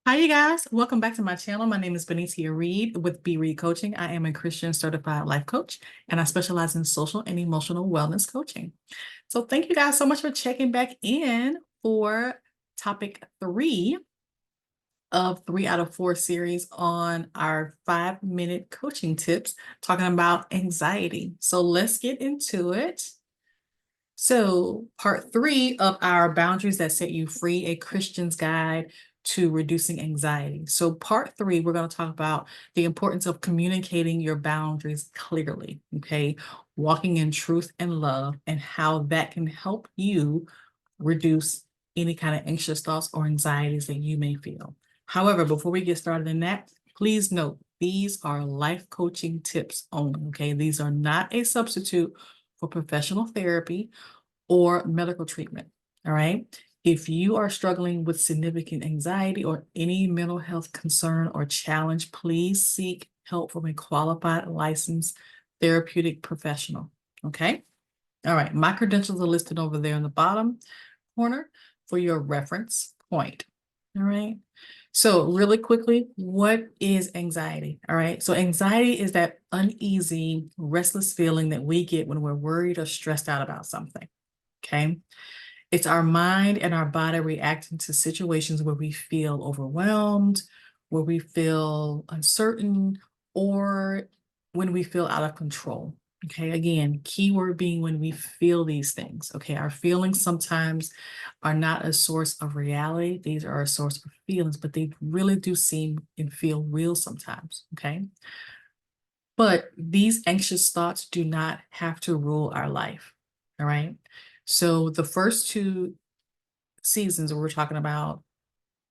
Hi, you guys. Welcome back to my channel. My name is Benicia Reed with Be Reed Coaching. I am a Christian certified life coach, and I specialize in social and emotional wellness coaching. So thank you guys so much for checking back in for topic 3 of 3 out of 4 series on our 5-minute coaching tips talking about anxiety. So let's get into it. So, part 3 of our Boundaries That Set You Free, a Christian's Guide to Reducing Anxiety. So, part 3, we're going to talk about the importance of communicating your boundaries clearly, okay? Walking in truth and love, and how that can help you reduce any kind of anxious thoughts or anxieties that you may feel. However, before we get started in that, please note these are life coaching tips only, okay? These are not a substitute for professional therapy or medical treatment. All right. If you are struggling with significant anxiety or any mental health concern or challenge, please seek help from a qualified licensed therapeutic professional. Okay. All right. My credentials are listed over there in the bottom corner for your reference point. All right. So, really quickly, what is anxiety? All right. So, anxiety is that uneasy, restless feeling that we get when we're worried or stressed out about something. Okay. It's our mind and our body reacting to situations where we feel overwhelmed, where we feel uncertain, or when we feel out of control. Okay. Again, keyword being when we feel these things. Okay. Our feelings sometimes are not a source of reality. These are a source of feelings, but they really do seem and feel real sometimes. Okay. But these anxious thoughts do not have to rule our life. All right. So the first 2 seasons, we're talking about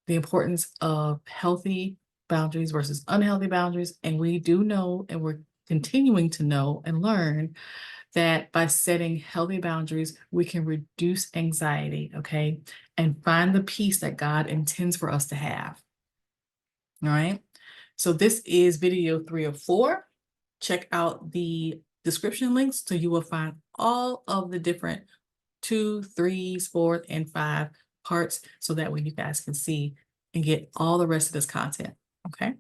the importance of healthy boundaries versus unhealthy boundaries. And we do know, and we're continuing to know and learn that by setting healthy boundaries, we can reduce anxiety, okay, and find the peace that God intends for us to have. All right. So this is video 3 of 4. Check out the description links so you will find all of the different 2, 3s, 4, and 5 parts so that way you guys can see and get all the rest of this content. Okay.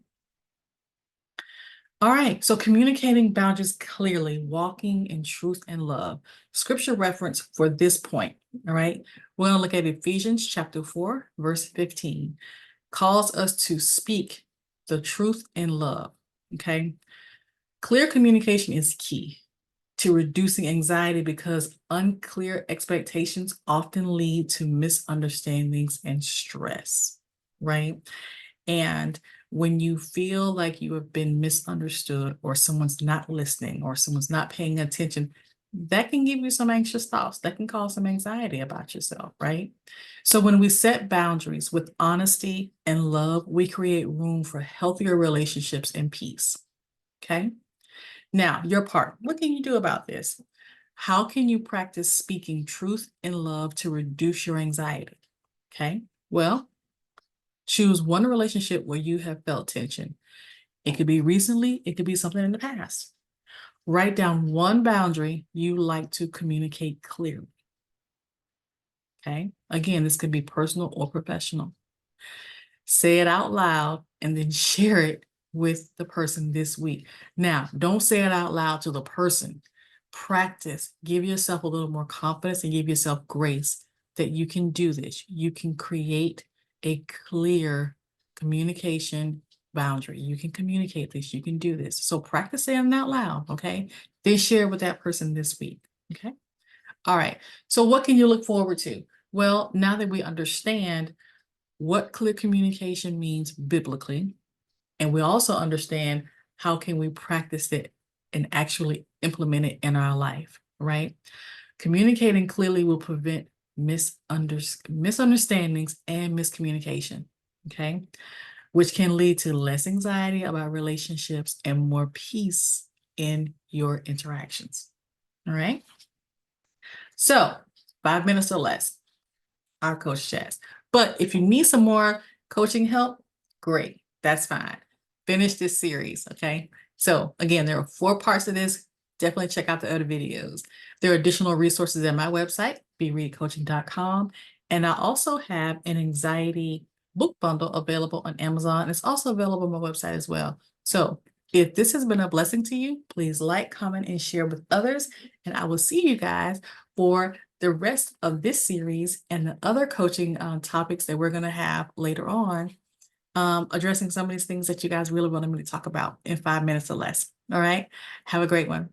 All right. So communicating boundaries clearly, walking in truth and love. Scripture reference for this point. All right. We're going to look at Ephesians chapter 4, verse 15. Calls us to speak the truth in love. Okay. Clear communication is key to reducing anxiety because unclear expectations often lead to misunderstandings and stress, right? And when you feel like you have been misunderstood or someone's not listening or someone's not paying attention, that can give you some anxious thoughts. That can cause some anxiety about yourself, right? So when we set boundaries with honesty and love, we create room for healthier relationships and peace. Okay. Now, your part. What can you do about this? How can you practice speaking truth and love to reduce your anxiety? Okay. Well, choose one relationship where you have felt tension. It could be recently, it could be something in the past. Write down one boundary you like to communicate clearly. Okay. Again, this could be personal or professional. Say it out loud and then share it with the person this week. Now, don't say it out loud to the person. Practice, give yourself a little more confidence and give yourself grace that you can do this. You can create a clear communication boundary. You can communicate this. You can do this. So practice saying it out loud, okay? Then share with that person this week, okay? All right. So what can you look forward to? Well, now that we understand what clear communication means biblically, and we also understand how can we practice it and actually implement it in our life, right? Communicating clearly will prevent misunderstandings and miscommunication, okay? Which can lead to less anxiety about relationships and more peace in your interactions, all right? So 5 minutes or less, our coach chats. But if you need some more coaching help, great. That's fine. Finish this series, okay? So again, there are 4 parts of this. Definitely check out the other videos. There are additional resources at my website, bereadcoaching.com. And I also have an anxiety book bundle available on Amazon. It's also available on my website as well. So if this has been a blessing to you, please like, comment, and share with others. And I will see you guys for the rest of this series and the other coaching topics that we're going to have later on, addressing some of these things that you guys really wanted me to talk about in 5 minutes or less. All right. Have a great one.